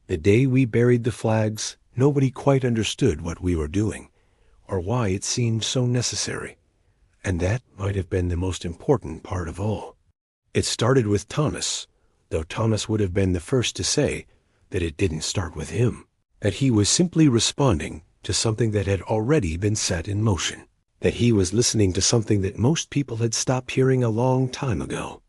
The day we buried the flags, nobody quite understood what we were doing, or why it seemed so necessary. And that might have been the most important part of all. It started with Thomas, though Thomas would have been the first to say that it didn't start with him, that he was simply responding to something that had already been set in motion, that he was listening to something that most people had stopped hearing a long time ago.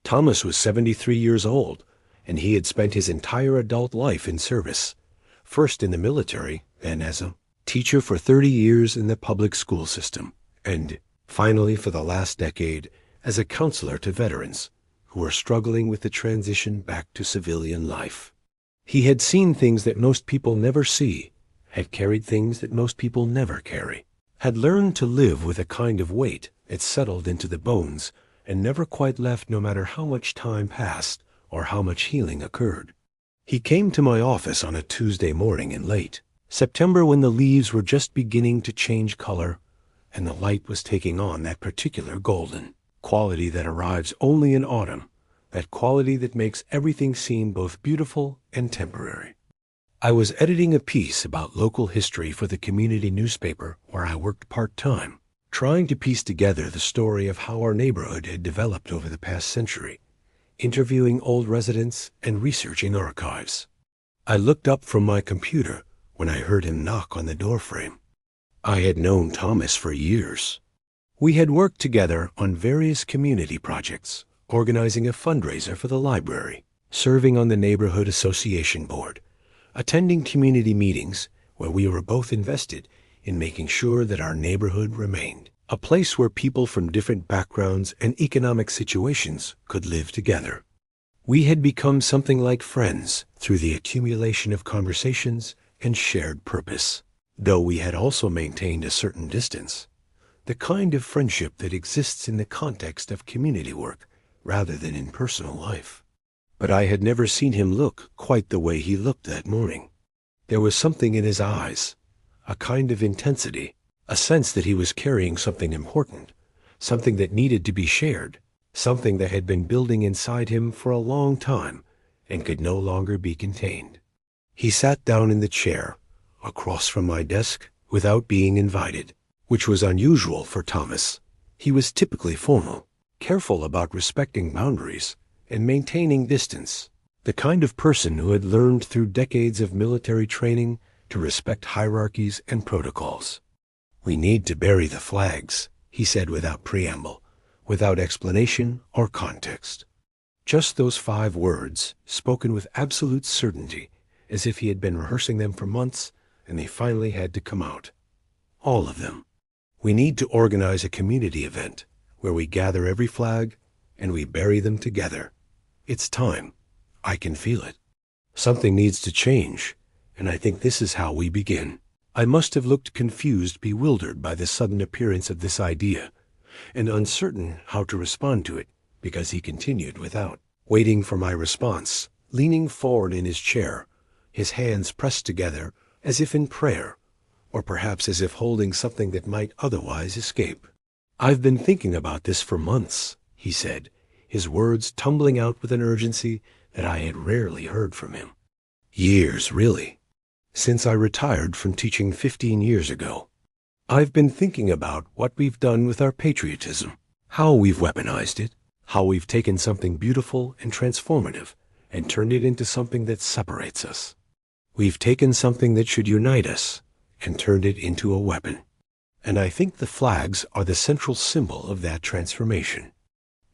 Thomas was 73 years old, and he had spent his entire adult life in service, first in the military, then as a teacher for 30 years in the public school system, and finally for the last decade as a counselor to veterans who were struggling with the transition back to civilian life. He had seen things that most people never see, had carried things that most people never carry, had learned to live with a kind of weight that settled into the bones and never quite left no matter how much time passed or how much healing occurred. He came to my office on a Tuesday morning in late September when the leaves were just beginning to change color and the light was taking on that particular golden quality that arrives only in autumn, that quality that makes everything seem both beautiful and temporary. I was editing a piece about local history for the community newspaper where I worked part-time, trying to piece together the story of how our neighborhood had developed over the past century, interviewing old residents and researching archives. I looked up from my computer when I heard him knock on the doorframe. I had known Thomas for years. We had worked together on various community projects, organizing a fundraiser for the library, serving on the neighborhood association board, attending community meetings where we were both invested in making sure that our neighborhood remained a place where people from different backgrounds and economic situations could live together. We had become something like friends through the accumulation of conversations and shared purpose, though we had also maintained a certain distance, the kind of friendship that exists in the context of community work rather than in personal life. But I had never seen him look quite the way he looked that morning. There was something in his eyes, a kind of intensity, a sense that he was carrying something important, something that needed to be shared, something that had been building inside him for a long time and could no longer be contained. He sat down in the chair across from my desk without being invited, which was unusual for Thomas. He was typically formal, careful about respecting boundaries and maintaining distance, the kind of person who had learned through decades of military training to respect hierarchies and protocols. "We need to bury the flags," he said without preamble, without explanation or context. Just those 5 words, spoken with absolute certainty, as if he had been rehearsing them for months and they finally had to come out. All of them. We need to organize a community event where we gather every flag and we bury them together. It's time. I can feel it. Something needs to change, and I think this is how we begin. I must have looked confused, bewildered by the sudden appearance of this idea, and uncertain how to respond to it, because he continued without waiting for my response, leaning forward in his chair, his hands pressed together as if in prayer, or perhaps as if holding something that might otherwise escape. "I've been thinking about this for months," he said, his words tumbling out with an urgency that I had rarely heard from him. "Years, really. Since I retired from teaching 15 years ago. I've been thinking about what we've done with our patriotism, how we've weaponized it, how we've taken something beautiful and transformative and turned it into something that separates us. We've taken something that should unite us and turned it into a weapon. And I think the flags are the central symbol of that transformation.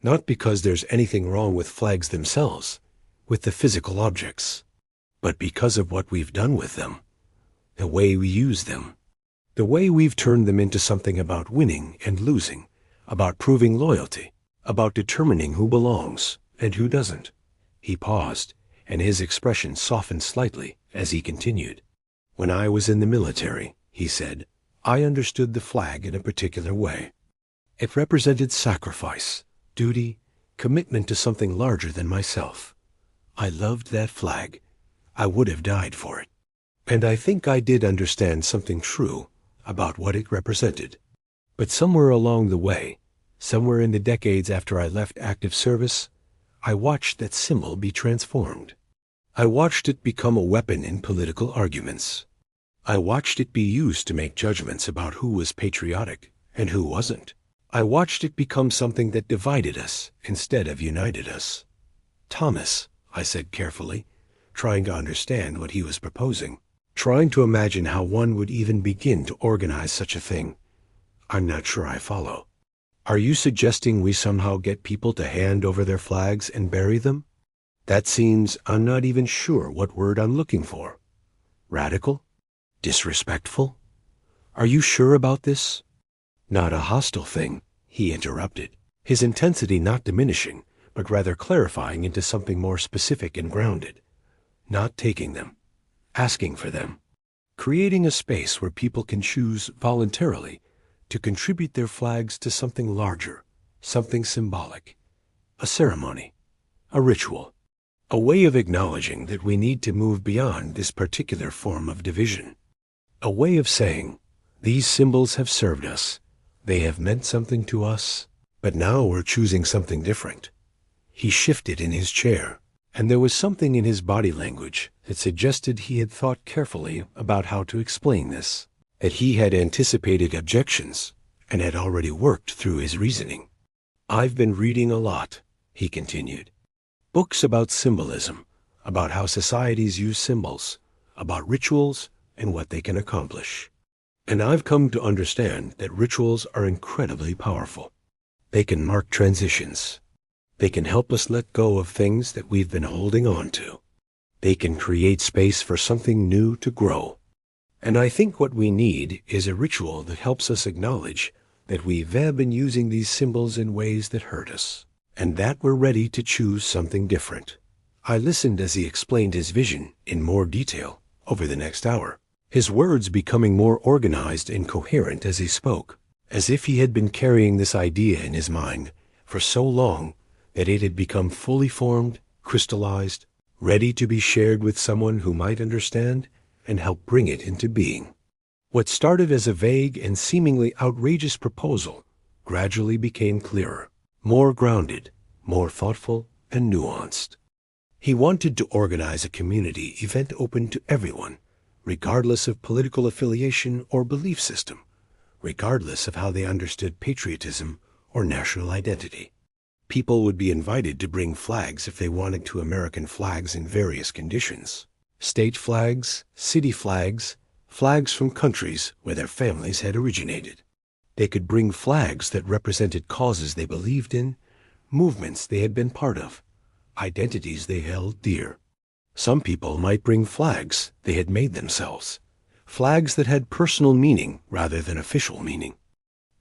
Not because there's anything wrong with flags themselves, with the physical objects, but because of what we've done with them, the way we use them, the way we've turned them into something about winning and losing, about proving loyalty, about determining who belongs and who doesn't." He paused, and his expression softened slightly as he continued. "When I was in the military," he said, "I understood the flag in a particular way. It represented sacrifice, duty, commitment to something larger than myself. I loved that flag. I would have died for it. And I think I did understand something true about what it represented. But somewhere along the way, somewhere in the decades after I left active service, I watched that symbol be transformed. I watched it become a weapon in political arguments. I watched it be used to make judgments about who was patriotic and who wasn't. I watched it become something that divided us instead of united us. Thomas, I said carefully, trying to understand what he was proposing, trying to imagine how one would even begin to organize such a thing. I'm not sure I follow. Are you suggesting we somehow get people to hand over their flags and bury them? That seems, I'm not even sure what word I'm looking for. Radical? Disrespectful? Are you sure about this? Not a hostile thing, he interrupted, his intensity not diminishing, but rather clarifying into something more specific and grounded. Not taking them, asking for them, creating a space where people can choose voluntarily to contribute their flags to something larger, something symbolic, a ceremony, a ritual, a way of acknowledging that we need to move beyond this particular form of division, a way of saying, these symbols have served us, they have meant something to us, but now we're choosing something different. He shifted in his chair, and there was something in his body language that suggested he had thought carefully about how to explain this, that he had anticipated objections and had already worked through his reasoning. I've been reading a lot, he continued. Books about symbolism, about how societies use symbols, about rituals and what they can accomplish. And I've come to understand that rituals are incredibly powerful. They can mark transitions. They can help us let go of things that we've been holding on to. They can create space for something new to grow. And I think what we need is a ritual that helps us acknowledge that we've been using these symbols in ways that hurt us, and that we're ready to choose something different. I listened as he explained his vision in more detail over the next hour, his words becoming more organized and coherent as he spoke, as if he had been carrying this idea in his mind for so long that it had become fully formed, crystallized, ready to be shared with someone who might understand and help bring it into being. What started as a vague and seemingly outrageous proposal gradually became clearer, more grounded, more thoughtful and nuanced. He wanted to organize a community event open to everyone, regardless of political affiliation or belief system, regardless of how they understood patriotism or national identity. People would be invited to bring flags if they wanted to, American flags in various conditions. State flags, city flags, flags from countries where their families had originated. They could bring flags that represented causes they believed in, movements they had been part of, identities they held dear. Some people might bring flags they had made themselves, flags that had personal meaning rather than official meaning.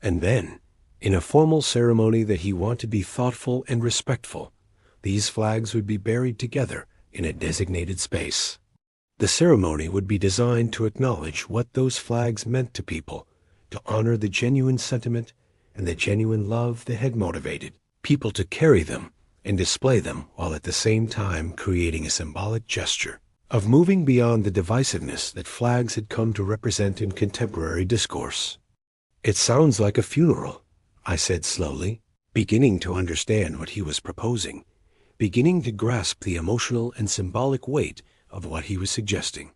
And then, in a formal ceremony that he wanted to be thoughtful and respectful, these flags would be buried together in a designated space. The ceremony would be designed to acknowledge what those flags meant to people, to honor the genuine sentiment and the genuine love that had motivated people to carry them and display them, while at the same time creating a symbolic gesture of moving beyond the divisiveness that flags had come to represent in contemporary discourse. It sounds like a funeral, I said slowly, beginning to understand what he was proposing, beginning to grasp the emotional and symbolic weight of what he was suggesting.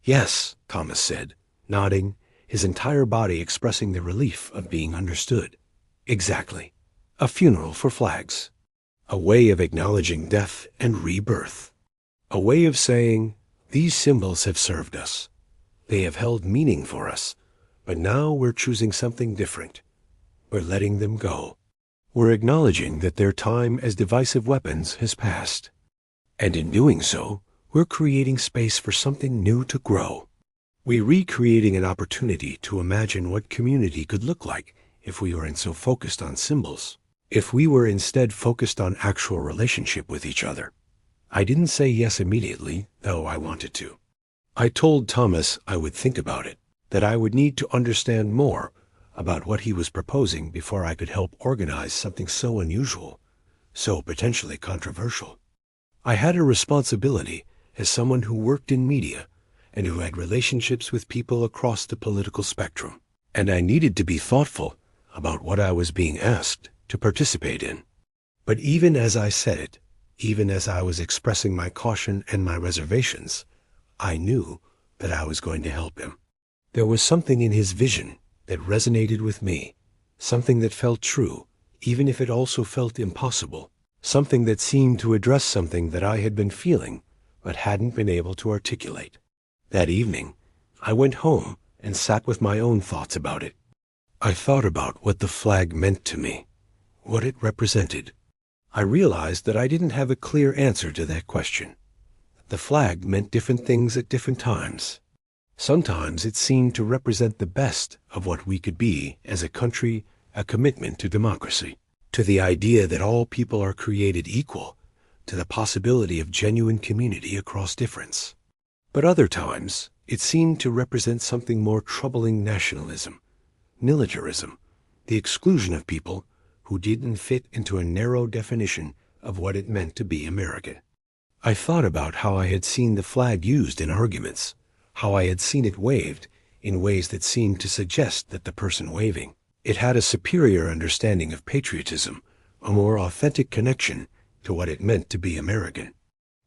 Yes, Thomas said, nodding, his entire body expressing the relief of being understood. Exactly. A funeral for flags. A way of acknowledging death and rebirth. A way of saying, these symbols have served us. They have held meaning for us, but now we're choosing something different. We're letting them go. We're acknowledging that their time as divisive weapons has passed. And in doing so, we're creating space for something new to grow. We're recreating an opportunity to imagine what community could look like if we weren't so focused on symbols, if we were instead focused on actual relationship with each other. I didn't say yes immediately, though I wanted to. I told Thomas I would think about it, that I would need to understand more about what he was proposing before I could help organize something so unusual, so potentially controversial. I had a responsibility as someone who worked in media and who had relationships with people across the political spectrum, and I needed to be thoughtful about what I was being asked to participate in. But even as I said it, Even as I was expressing my caution and my reservations, I knew that I was going to help him. There was something in his vision that resonated with me, something that felt true, even if it also felt impossible, something that seemed to address something that I had been feeling but hadn't been able to articulate. That evening, I went home and sat with my own thoughts about it. I thought about what the flag meant to me, what it represented. I realized that I didn't have a clear answer to that question. The flag meant different things at different times. Sometimes it seemed to represent the best of what we could be as a country, a commitment to democracy, to the idea that all people are created equal, to the possibility of genuine community across difference. But other times, it seemed to represent something more troubling: nationalism, militarism, the exclusion of people who didn't fit into a narrow definition of what it meant to be American. I thought about how I had seen the flag used in arguments, how I had seen it waved in ways that seemed to suggest that the person waving it had a superior understanding of patriotism, a more authentic connection to what it meant to be American.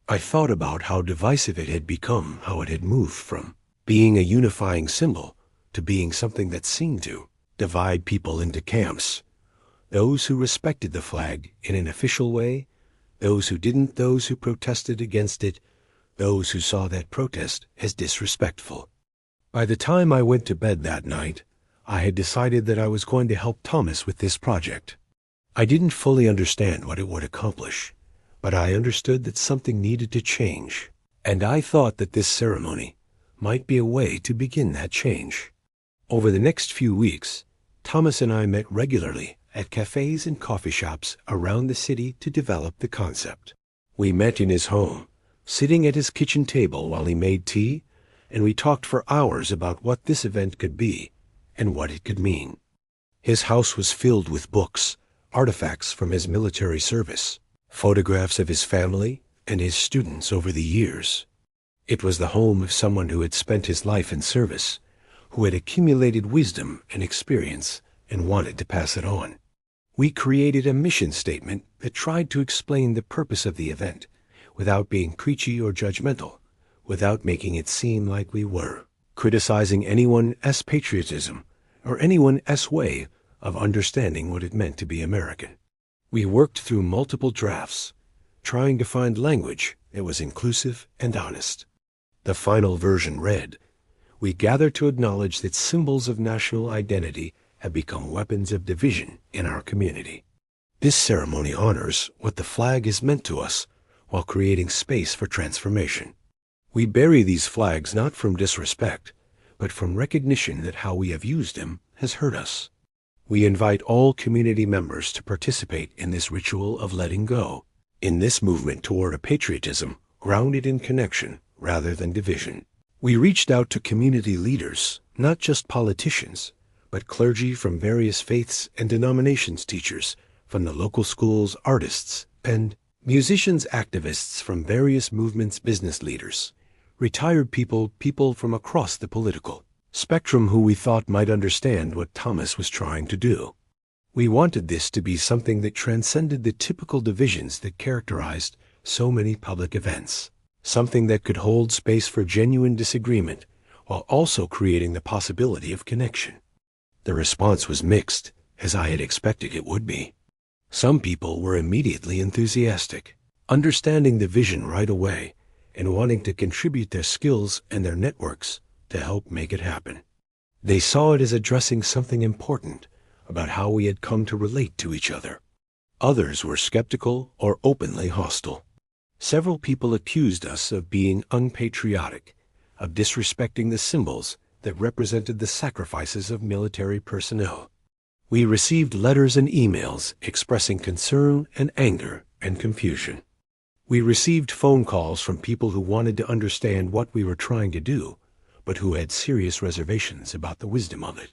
I thought about how divisive it had become, how it had moved from being a unifying symbol to being something that seemed to divide people into camps. Those who respected the flag in an official way, those who didn't, those who protested against it, those who saw that protest as disrespectful. By the time I went to bed that night, I had decided that I was going to help Thomas with this project. I didn't fully understand what it would accomplish, but I understood that something needed to change, and I thought that this ceremony might be a way to begin that change. Over the next few weeks, Thomas and I met regularly at cafes and coffee shops around the city to develop the concept. We met in his home, sitting at his kitchen table while he made tea, and we talked for hours about what this event could be and what it could mean. His house was filled with books, artifacts from his military service, photographs of his family and his students over the years. It was the home of someone who had spent his life in service, who had accumulated wisdom and experience and wanted to pass it on. We created a mission statement that tried to explain the purpose of the event without being preachy or judgmental, without making it seem like we were criticizing anyone's patriotism or anyone's way of understanding what it meant to be American. We worked through multiple drafts, trying to find language that was inclusive and honest. The final version read, "We gather to acknowledge that symbols of national identity have become weapons of division in our community. This ceremony honors what the flag has meant to us while creating space for transformation. We bury these flags not from disrespect, but from recognition that how we have used them has hurt us. We invite all community members to participate in this ritual of letting go, in this movement toward a patriotism grounded in connection rather than division." We reached out to community leaders, not just politicians, but clergy from various faiths and denominations, teachers from the local schools, artists, and musicians, activists from various movements, business leaders, retired people from across the political spectrum who we thought might understand what Thomas was trying to do. We wanted this to be something that transcended the typical divisions that characterized so many public events, something that could hold space for genuine disagreement while also creating the possibility of connection. The response was mixed, as I had expected it would be. Some people were immediately enthusiastic, understanding the vision right away and wanting to contribute their skills and their networks to help make it happen. They saw it as addressing something important about how we had come to relate to each other. Others were skeptical or openly hostile. Several people accused us of being unpatriotic, of disrespecting the symbols that represented the sacrifices of military personnel. We received letters and emails expressing concern and anger and confusion. We received phone calls from people who wanted to understand what we were trying to do, but who had serious reservations about the wisdom of it.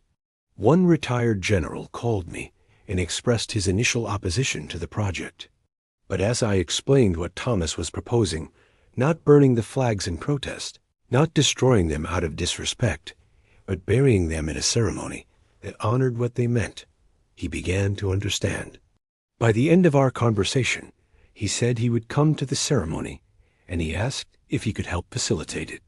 One retired general called me and expressed his initial opposition to the project. But as I explained what Thomas was proposing, not burning the flags in protest, not destroying them out of disrespect, but burying them in a ceremony that honored what they meant, he began to understand. By the end of our conversation, He said he would come to the ceremony, and he asked if he could help facilitate it.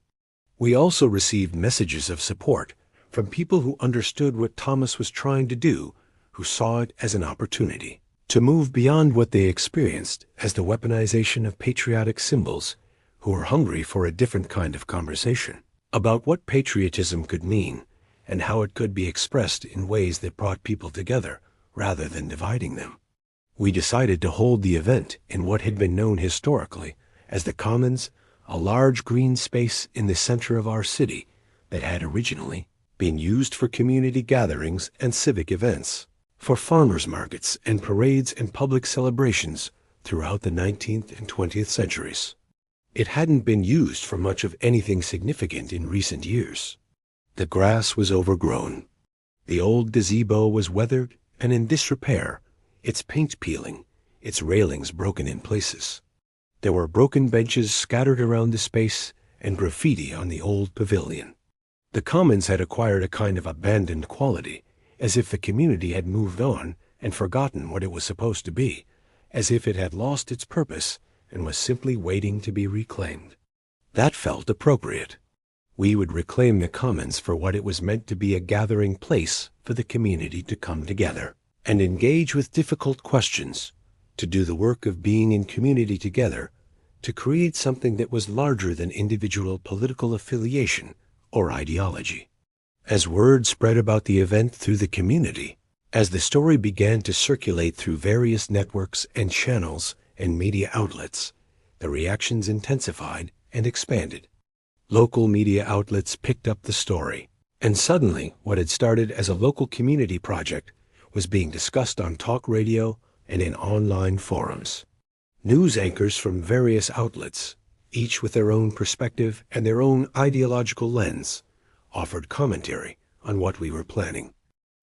We also received messages of support from people who understood what Thomas was trying to do, who saw it as an opportunity to move beyond what they experienced as the weaponization of patriotic symbols, who were hungry for a different kind of conversation about what patriotism could mean and how it could be expressed in ways that brought people together rather than dividing them. We decided to hold the event in what had been known historically as the Commons, a large green space in the center of our city that had originally been used for community gatherings and civic events, for farmers markets and parades and public celebrations throughout the 19th and 20th centuries. It hadn't been used for much of anything significant in recent years. The grass was overgrown. The old gazebo was weathered and in disrepair, its paint peeling, its railings broken in places. There were broken benches scattered around the space and graffiti on the old pavilion. The Commons had acquired a kind of abandoned quality, as if the community had moved on and forgotten what it was supposed to be, as if it had lost its purpose and was simply waiting to be reclaimed. That felt appropriate. We would reclaim the Commons for what it was meant to be, a gathering place for the community to come together and engage with difficult questions, to do the work of being in community together, to create something that was larger than individual political affiliation or ideology. As word spread about the event through the community, as the story began to circulate through various networks and channels and media outlets, the reactions intensified and expanded. Local media outlets picked up the story, and suddenly what had started as a local community project was being discussed on talk radio and in online forums. News anchors from various outlets, each with their own perspective and their own ideological lens, offered commentary on what we were planning.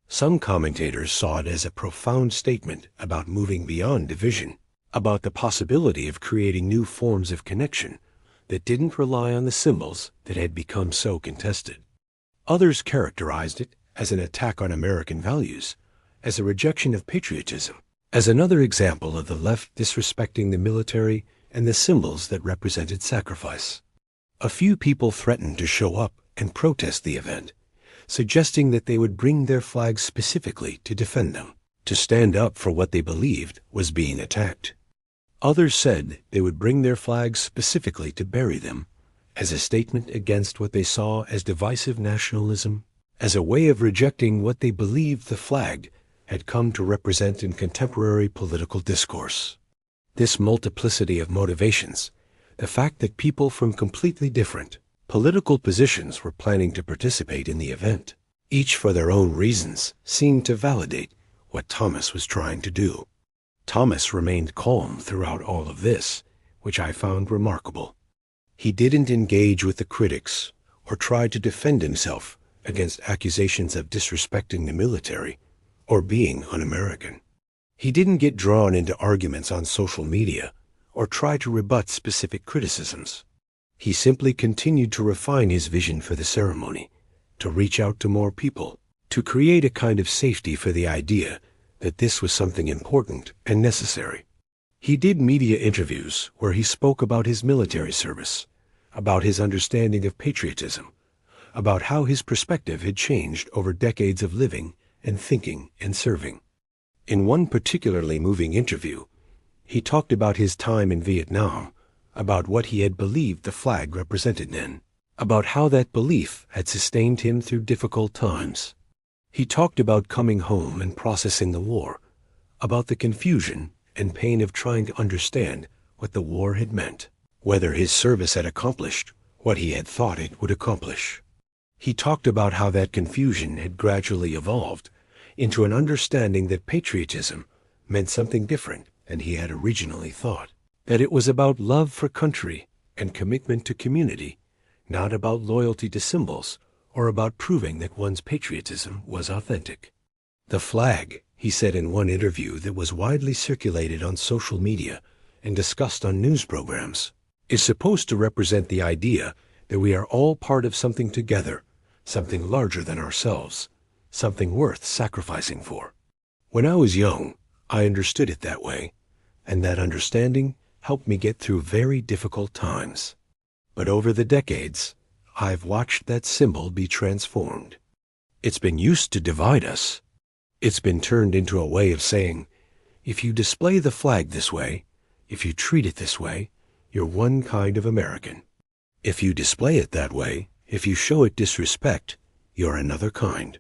Some commentators saw it as a profound statement about moving beyond division, about the possibility of creating new forms of connection that didn't rely on the symbols that had become so contested. Others characterized it as an attack on American values, as a rejection of patriotism, as another example of the left disrespecting the military and the symbols that represented sacrifice. A few people threatened to show up and protest the event, suggesting that they would bring their flags specifically to defend them, to stand up for what they believed was being attacked. Others said they would bring their flags specifically to bury them, as a statement against what they saw as divisive nationalism, as a way of rejecting what they believed the flag had come to represent in contemporary political discourse. This multiplicity of motivations, the fact that people from completely different political positions were planning to participate in the event, each for their own reasons, seemed to validate what Thomas was trying to do. Thomas remained calm throughout all of this, which I found remarkable. He didn't engage with the critics or try to defend himself against accusations of disrespecting the military or being un-American. He didn't get drawn into arguments on social media or try to rebut specific criticisms. He simply continued to refine his vision for the ceremony, to reach out to more people, to create a kind of safety for the idea that this was something important and necessary. He did media interviews where he spoke about his military service, about his understanding of patriotism, about how his perspective had changed over decades of living and thinking and serving. In one particularly moving interview, he talked about his time in Vietnam, about what he had believed the flag represented then, about how that belief had sustained him through difficult times. He talked about coming home and processing the war, about the confusion and pain of trying to understand what the war had meant, whether his service had accomplished what he had thought it would accomplish. He talked about how that confusion had gradually evolved into an understanding that patriotism meant something different than he had originally thought, that it was about love for country and commitment to community, not about loyalty to symbols or about proving that one's patriotism was authentic. The flag, he said in one interview that was widely circulated on social media and discussed on news programs, is supposed to represent the idea that we are all part of something together, something larger than ourselves, something worth sacrificing for. When I was young, I understood it that way, and that understanding helped me get through very difficult times. But over the decades, I've watched that symbol be transformed. It's been used to divide us. It's been turned into a way of saying, if you display the flag this way, if you treat it this way, you're one kind of American. If you display it that way, if you show it disrespect, you're another kind.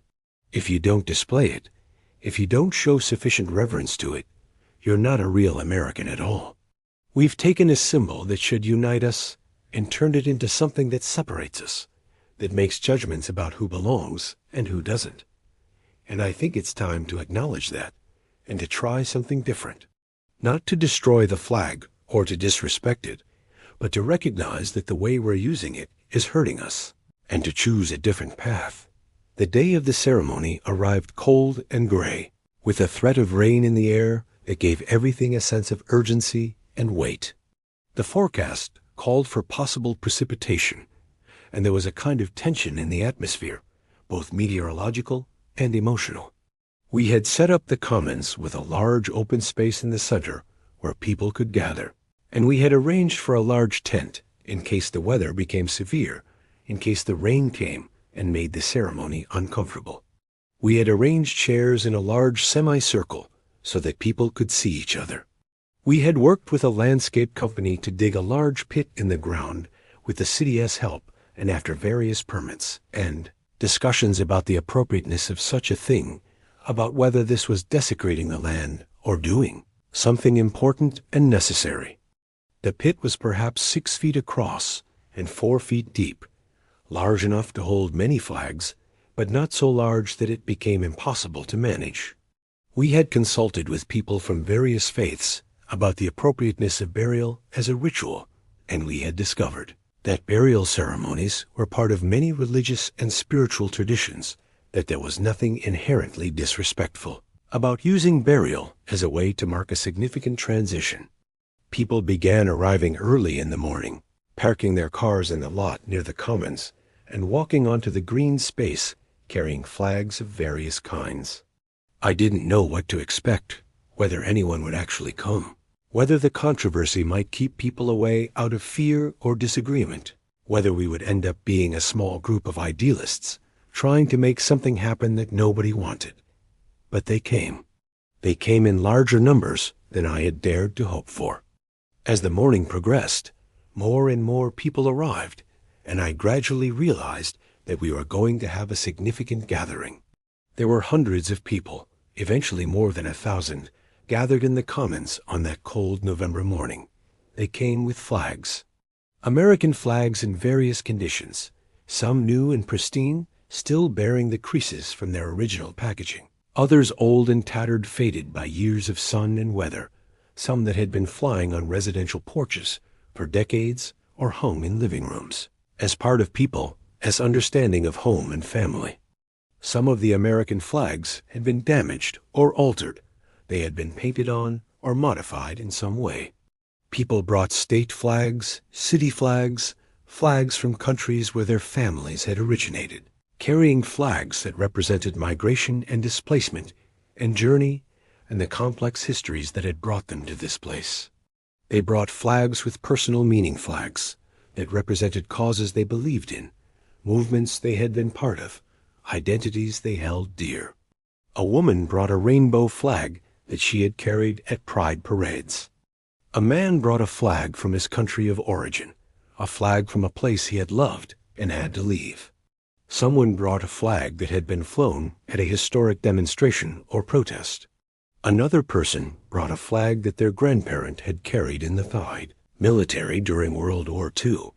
If you don't display it, if you don't show sufficient reverence to it, you're not a real American at all. We've taken a symbol that should unite us and turned it into something that separates us, that makes judgments about who belongs and who doesn't. And I think it's time to acknowledge that and to try something different. Not to destroy the flag or to disrespect it, but to recognize that the way we're using it is hurting us and to choose a different path. The day of the ceremony arrived cold and gray, with a threat of rain in the air that gave everything a sense of urgency and weight. The forecast called for possible precipitation, and there was a kind of tension in the atmosphere, both meteorological and emotional. We had set up the commons with a large open space in the center where people could gather, and we had arranged for a large tent in case the weather became severe, in case the rain came and made the ceremony uncomfortable. We had arranged chairs in a large semicircle so that people could see each other. We had worked with a landscape company to dig a large pit in the ground with the city's help and after various permits and discussions about the appropriateness of such a thing, about whether this was desecrating the land or doing something important and necessary. The pit was perhaps 6 feet across and 4 feet deep, large enough to hold many flags, but not so large that it became impossible to manage. We had consulted with people from various faiths about the appropriateness of burial as a ritual, and we had discovered that burial ceremonies were part of many religious and spiritual traditions, that there was nothing inherently disrespectful about using burial as a way to mark a significant transition. People began arriving early in the morning, parking their cars in the lot near the commons, and walking onto the green space carrying flags of various kinds. I didn't know what to expect, whether anyone would actually come, whether the controversy might keep people away out of fear or disagreement, whether we would end up being a small group of idealists trying to make something happen that nobody wanted. But they came. They came in larger numbers than I had dared to hope for. As the morning progressed, more and more people arrived, and I gradually realized that we were going to have a significant gathering. There were hundreds of people, eventually more than 1,000, gathered in the commons on that cold November morning. They came with flags. American flags in various conditions, some new and pristine, still bearing the creases from their original packaging. Others old and tattered, faded by years of sun and weather, some that had been flying on residential porches for decades or hung in living rooms, as part of people, as understanding of home and family. Some of the American flags had been damaged or altered. They had been painted on or modified in some way. People brought state flags, city flags, flags from countries where their families had originated, carrying flags that represented migration and displacement and journey and the complex histories that had brought them to this place. They brought flags with personal meaning, flags that represented causes they believed in, movements they had been part of, identities they held dear. A woman brought a rainbow flag that she had carried at pride parades. A man brought a flag from his country of origin, a flag from a place he had loved and had to leave. Someone brought a flag that had been flown at a historic demonstration or protest. Another person brought a flag that their grandparent had carried in the Thide military during World War II.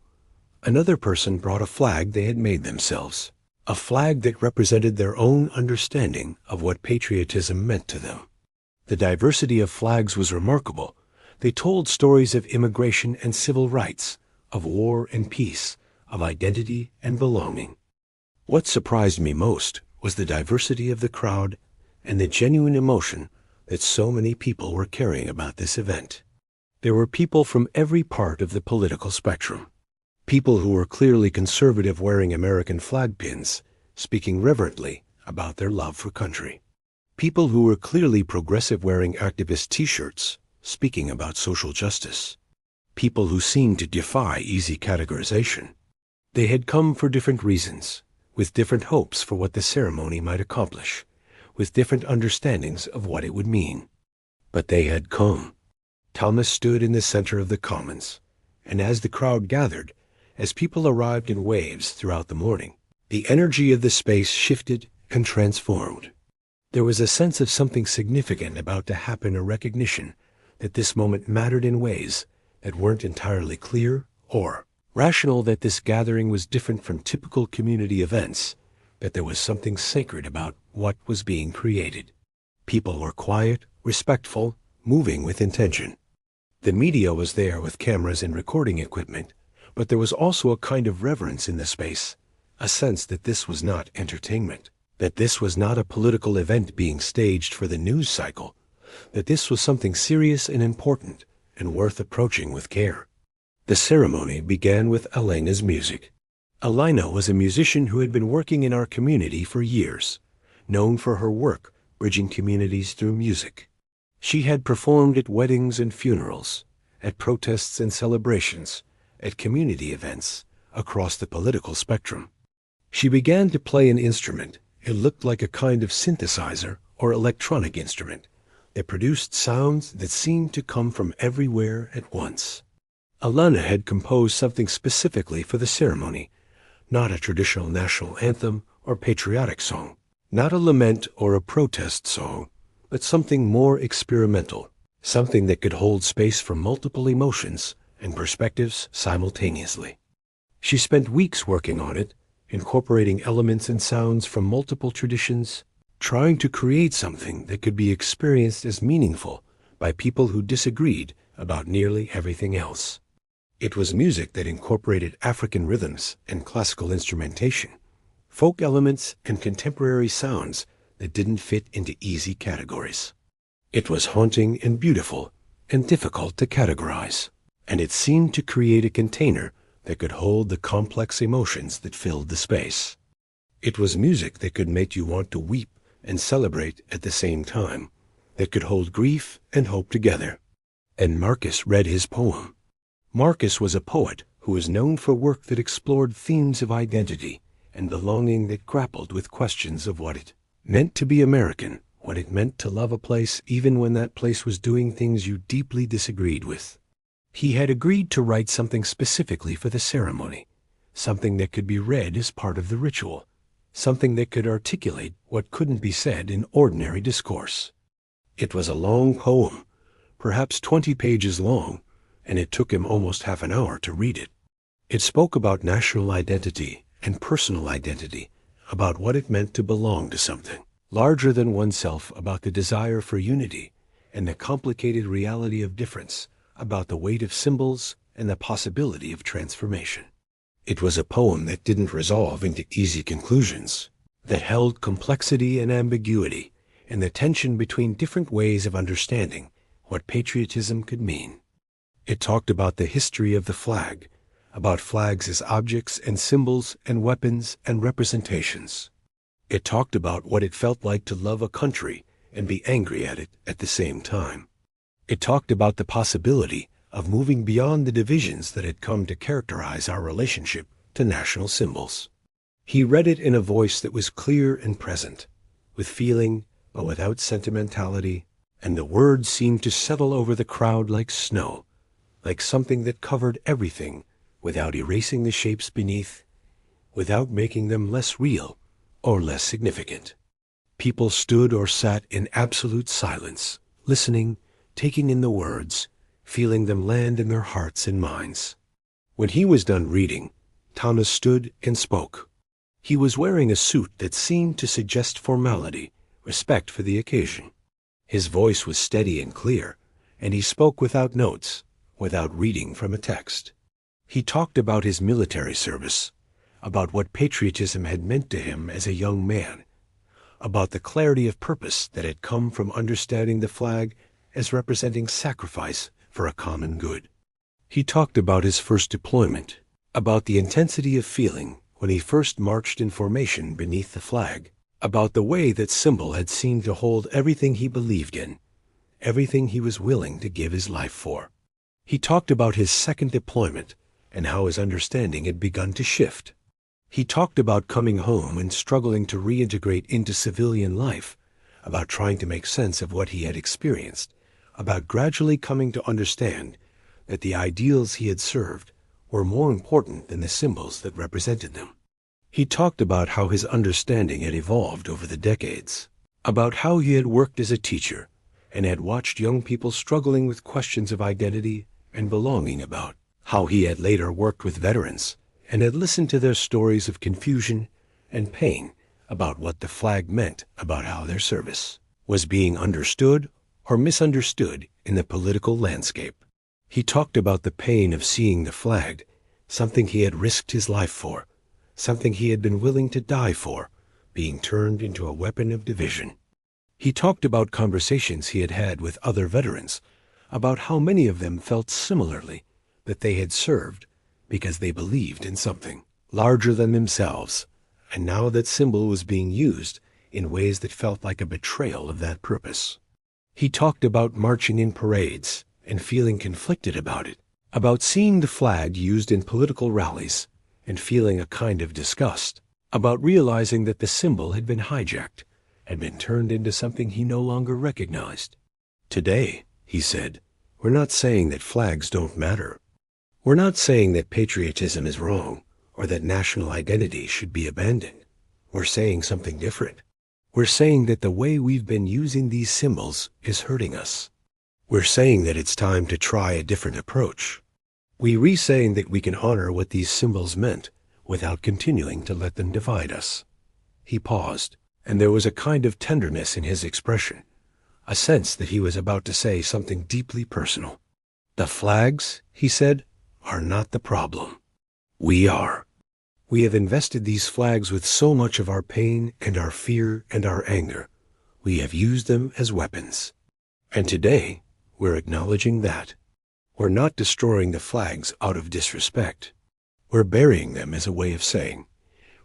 Another person brought a flag they had made themselves, a flag that represented their own understanding of what patriotism meant to them. The diversity of flags was remarkable. They told stories of immigration and civil rights, of war and peace, of identity and belonging. What surprised me most was the diversity of the crowd and the genuine emotion that so many people were carrying about this event. There were people from every part of the political spectrum. People who were clearly conservative wearing American flag pins, speaking reverently about their love for country. People who were clearly progressive wearing activist T-shirts, speaking about social justice. people who seemed to defy easy categorization. They had come for different reasons, with different hopes for what the ceremony might accomplish, with different understandings of what it would mean. But they had come. Thomas stood in the center of the commons, and as the crowd gathered, as people arrived in waves throughout the morning, the energy of the space shifted and transformed. There was a sense of something significant about to happen, a recognition that this moment mattered in ways that weren't entirely clear or rational, that this gathering was different from typical community events, that there was something sacred about what was being created. People were quiet, respectful, moving with intention. The media was there with cameras and recording equipment, but there was also a kind of reverence in the space, a sense that this was not entertainment, that this was not a political event being staged for the news cycle, that this was something serious and important and worth approaching with care. The ceremony began with Elena's music. Elena was a musician who had been working in our community for years, known for her work bridging communities through music. She had performed at weddings and funerals, at protests and celebrations, at community events across the political spectrum. She began to play an instrument. It looked like a kind of synthesizer or electronic instrument that produced sounds that seemed to come from everywhere at once. Elena had composed something specifically for the ceremony, not a traditional national anthem or patriotic song, not a lament or a protest song, but something more experimental, something that could hold space for multiple emotions and perspectives simultaneously. She spent weeks working on it, incorporating elements and sounds from multiple traditions, trying to create something that could be experienced as meaningful by people who disagreed about nearly everything else. It was music that incorporated African rhythms and classical instrumentation, folk elements and contemporary sounds that didn't fit into easy categories. It was haunting and beautiful and difficult to categorize, and it seemed to create a container that could hold the complex emotions that filled the space. It was music that could make you want to weep and celebrate at the same time, that could hold grief and hope together. And Marcus read his poem. Marcus was a poet who was known for work that explored themes of identity and belonging, that grappled with questions of what it meant to be American, what it meant to love a place even when that place was doing things you deeply disagreed with. He had agreed to write something specifically for the ceremony, something that could be read as part of the ritual, something that could articulate what couldn't be said in ordinary discourse. It was a long poem, perhaps 20 pages long, and it took him almost half an hour to read it. It spoke about national identity and personal identity, about what it meant to belong to something larger than oneself, about the desire for unity and the complicated reality of difference, about the weight of symbols and the possibility of transformation. It was a poem that didn't resolve into easy conclusions, that held complexity and ambiguity and the tension between different ways of understanding what patriotism could mean. It talked about the history of the flag, about flags as objects and symbols and weapons and representations. It talked about what it felt like to love a country and be angry at it at the same time. It talked about the possibility of moving beyond the divisions that had come to characterize our relationship to national symbols. He read it in a voice that was clear and present, with feeling but without sentimentality, and the words seemed to settle over the crowd like snow, like something that covered everything without erasing the shapes beneath, without making them less real or less significant. People stood or sat in absolute silence, listening, taking in the words, feeling them land in their hearts and minds. When he was done reading, Thomas stood and spoke. He was wearing a suit that seemed to suggest formality, respect for the occasion. His voice was steady and clear, and he spoke without notes, without reading from a text. He talked about his military service, about what patriotism had meant to him as a young man, about the clarity of purpose that had come from understanding the flag as representing sacrifice for a common good. He talked about his first deployment, about the intensity of feeling when he first marched in formation beneath the flag, about the way that symbol had seemed to hold everything he believed in, everything he was willing to give his life for. He talked about his second deployment and how his understanding had begun to shift. He talked about coming home and struggling to reintegrate into civilian life, about trying to make sense of what he had experienced, about gradually coming to understand that the ideals he had served were more important than the symbols that represented them. He talked about how his understanding had evolved over the decades, about how he had worked as a teacher and had watched young people struggling with questions of identity and belonging, about how he had later worked with veterans and had listened to their stories of confusion and pain about what the flag meant, about how their service was being understood or misunderstood in the political landscape. He talked about the pain of seeing the flag, something he had risked his life for, something he had been willing to die for, being turned into a weapon of division. He talked about conversations he had had with other veterans, about how many of them felt similarly, that they had served because they believed in something larger than themselves, and now that symbol was being used in ways that felt like a betrayal of that purpose. He talked about marching in parades and feeling conflicted about it, about seeing the flag used in political rallies and feeling a kind of disgust, about realizing that the symbol had been hijacked, had been turned into something he no longer recognized. Today, he said, we're not saying that flags don't matter. We're not saying that patriotism is wrong or that national identity should be abandoned. We're saying something different. We're saying that the way we've been using these symbols is hurting us. We're saying that it's time to try a different approach. We're saying that we can honor what these symbols meant without continuing to let them divide us. He paused, and there was a kind of tenderness in his expression, a sense that he was about to say something deeply personal. The flags, he said, are not the problem. We are. We have invested these flags with so much of our pain and our fear and our anger. We have used them as weapons. And today, we're acknowledging that. We're not destroying the flags out of disrespect. We're burying them as a way of saying,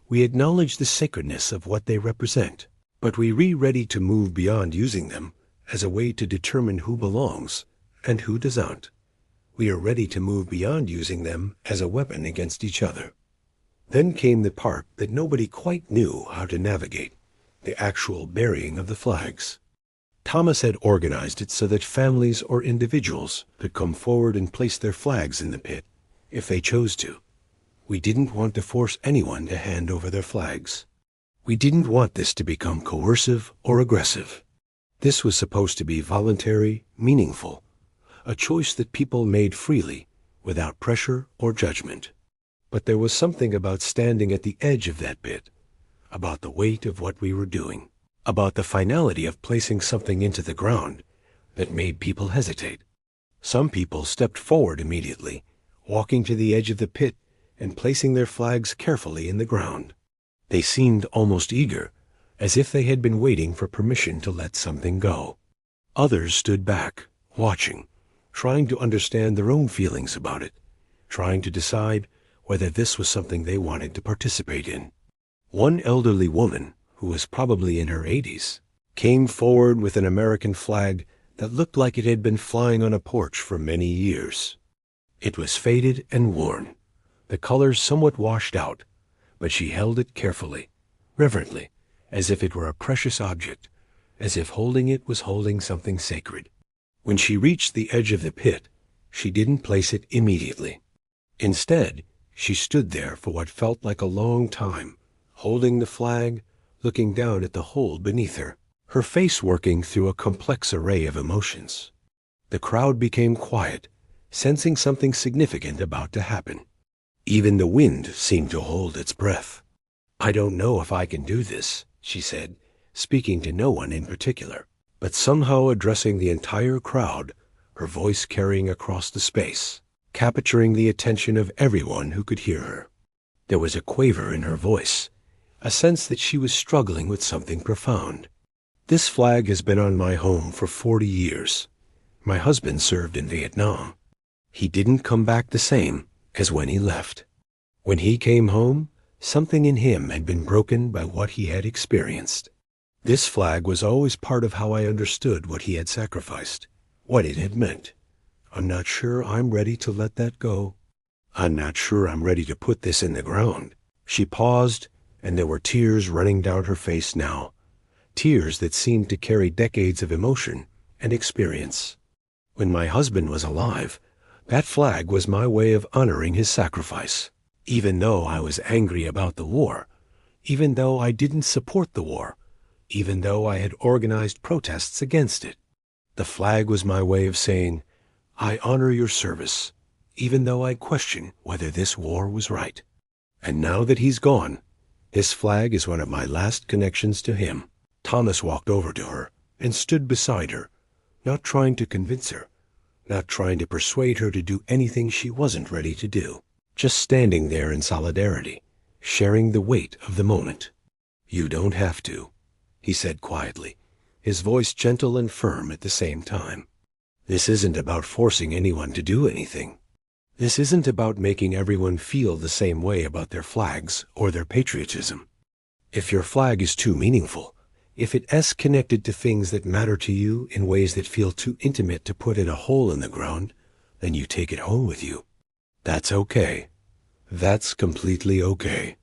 we acknowledge the sacredness of what they represent, but we're ready to move beyond using them as a way to determine who belongs and who doesn't. We are ready to move beyond using them as a weapon against each other. Then came the part that nobody quite knew how to navigate, the actual burying of the flags. Thomas had organized it so that families or individuals could come forward and place their flags in the pit, if they chose to. We didn't want to force anyone to hand over their flags. We didn't want this to become coercive or aggressive. This was supposed to be voluntary, meaningful, a choice that people made freely, without pressure or judgment. But there was something about standing at the edge of that pit, about the weight of what we were doing, about the finality of placing something into the ground that made people hesitate. Some people stepped forward immediately, walking to the edge of the pit and placing their flags carefully in the ground. They seemed almost eager, as if they had been waiting for permission to let something go. Others stood back, watching, trying to understand their own feelings about it, trying to decide whether this was something they wanted to participate in. One elderly woman, who was probably in her 80s, came forward with an American flag that looked like it had been flying on a porch for many years. It was faded and worn, the colors somewhat washed out, but she held it carefully, reverently, as if it were a precious object, as if holding it was holding something sacred. When she reached the edge of the pit, she didn't place it immediately. Instead, she stood there for what felt like a long time, holding the flag, looking down at the hole beneath her, her face working through a complex array of emotions. The crowd became quiet, sensing something significant about to happen. Even the wind seemed to hold its breath. I don't know if I can do this, she said, speaking to no one in particular, but somehow addressing the entire crowd, her voice carrying across the space, capturing the attention of everyone who could hear her. There was a quaver in her voice, a sense that she was struggling with something profound. This flag has been on my home for 40 years. My husband served in Vietnam. He didn't come back the same as when he left. When he came home, something in him had been broken by what he had experienced. This flag was always part of how I understood what he had sacrificed, what it had meant. I'm not sure I'm ready to let that go. I'm not sure I'm ready to put this in the ground." She paused, and there were tears running down her face now, tears that seemed to carry decades of emotion and experience. When my husband was alive, that flag was my way of honoring his sacrifice. Even though I was angry about the war, even though I didn't support the war, even though I had organized protests against it, the flag was my way of saying, "I honor your service, even though I question whether this war was right." And now that he's gone, his flag is one of my last connections to him. Thomas walked over to her and stood beside her, not trying to convince her, not trying to persuade her to do anything she wasn't ready to do, just standing there in solidarity, sharing the weight of the moment. "You don't have to," he said quietly, his voice gentle and firm at the same time. "This isn't about forcing anyone to do anything. This isn't about making everyone feel the same way about their flags or their patriotism. If your flag is too meaningful, if it is connected to things that matter to you in ways that feel too intimate to put in a hole in the ground, then you take it home with you. That's okay. That's completely okay."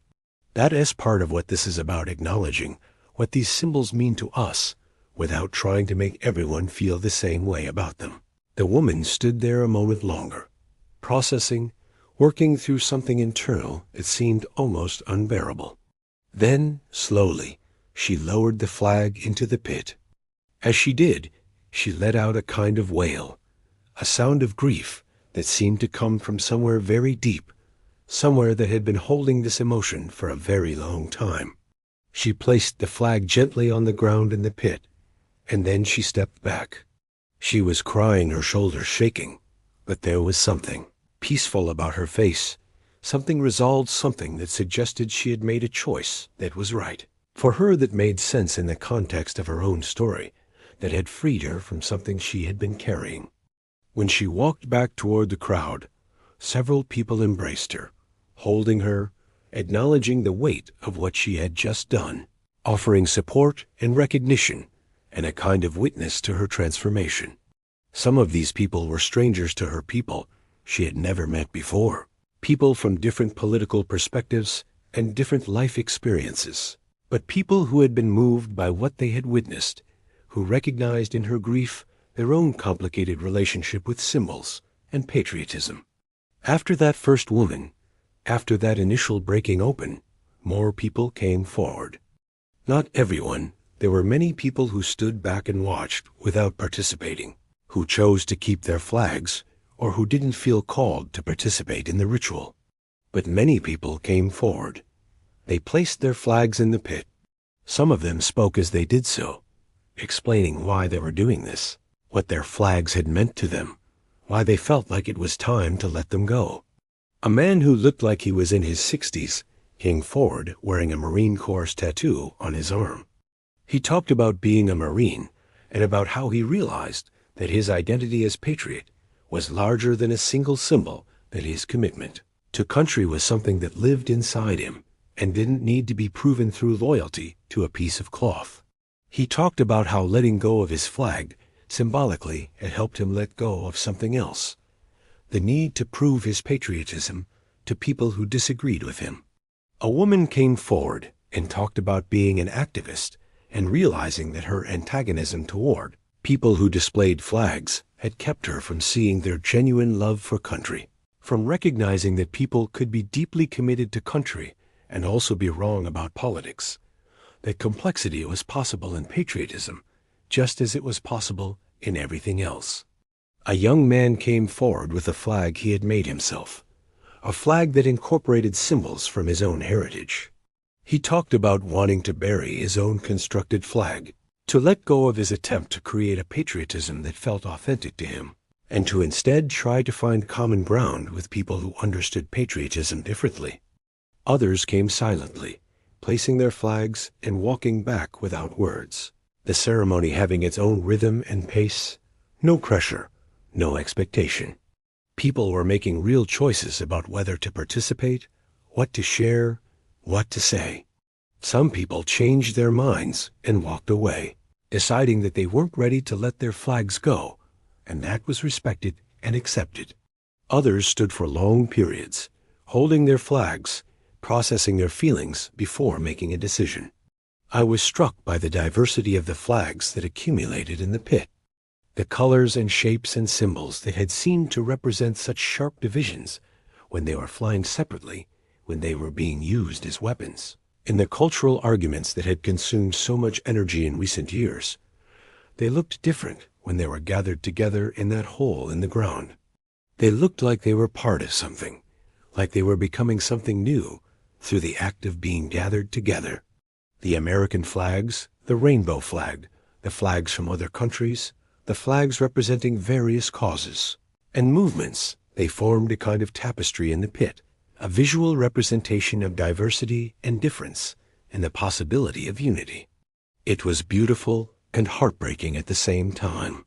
That is part of what this is about, acknowledging what these symbols mean to us without trying to make everyone feel the same way about them. The woman stood there a moment longer, processing, working through something internal that seemed almost unbearable. Then, slowly, she lowered the flag into the pit. As she did, she let out a kind of wail, a sound of grief that seemed to come from somewhere very deep, somewhere that had been holding this emotion for a very long time. She placed the flag gently on the ground in the pit, and then she stepped back. She was crying, her shoulders shaking, but there was something peaceful about her face, something resolved, something that suggested she had made a choice that was right for her, that made sense in the context of her own story, that had freed her from something she had been carrying. When she walked back toward the crowd, several people embraced her, holding her, acknowledging the weight of what she had just done, offering support and recognition and a kind of witness to her transformation. Some of these people were strangers to her, people she had never met before, people from different political perspectives and different life experiences, but people who had been moved by what they had witnessed, who recognized in her grief their own complicated relationship with symbols and patriotism. After that first woman, after that initial breaking open, more people came forward. Not everyone. There were many people who stood back and watched without participating, who chose to keep their flags, or who didn't feel called to participate in the ritual. But many people came forward. They placed their flags in the pit. Some of them spoke as they did so, explaining why they were doing this, what their flags had meant to them, why they felt like it was time to let them go. A man who looked like he was in his 60s came forward wearing a Marine Corps tattoo on his arm. He talked about being a Marine and about how he realized that his identity as patriot was larger than a single symbol, that his commitment to country was something that lived inside him and didn't need to be proven through loyalty to a piece of cloth. He talked about how letting go of his flag symbolically had helped him let go of something else, the need to prove his patriotism to people who disagreed with him. A woman came forward and talked about being an activist and realizing that her antagonism toward people who displayed flags had kept her from seeing their genuine love for country, from recognizing that people could be deeply committed to country and also be wrong about politics, that complexity was possible in patriotism just as it was possible in everything else. A young man came forward with a flag he had made himself, a flag that incorporated symbols from his own heritage. He talked about wanting to bury his own constructed flag, to let go of his attempt to create a patriotism that felt authentic to him, and to instead try to find common ground with people who understood patriotism differently. Others came silently, placing their flags and walking back without words, the ceremony having its own rhythm and pace, no pressure, no expectation. People were making real choices about whether to participate, what to share, what to say. Some people changed their minds and walked away, deciding that they weren't ready to let their flags go, and that was respected and accepted. Others stood for long periods, holding their flags, processing their feelings before making a decision. I was struck by the diversity of the flags that accumulated in the pit. The colors and shapes and symbols that had seemed to represent such sharp divisions when they were flying separately, when they were being used as weapons. In the cultural arguments that had consumed so much energy in recent years, they looked different when they were gathered together in that hole in the ground. They looked like they were part of something, like they were becoming something new through the act of being gathered together. The American flags, the rainbow flag, the flags from other countries, the flags representing various causes and movements, they formed a kind of tapestry in the pit, a visual representation of diversity and difference and the possibility of unity. It was beautiful and heartbreaking at the same time.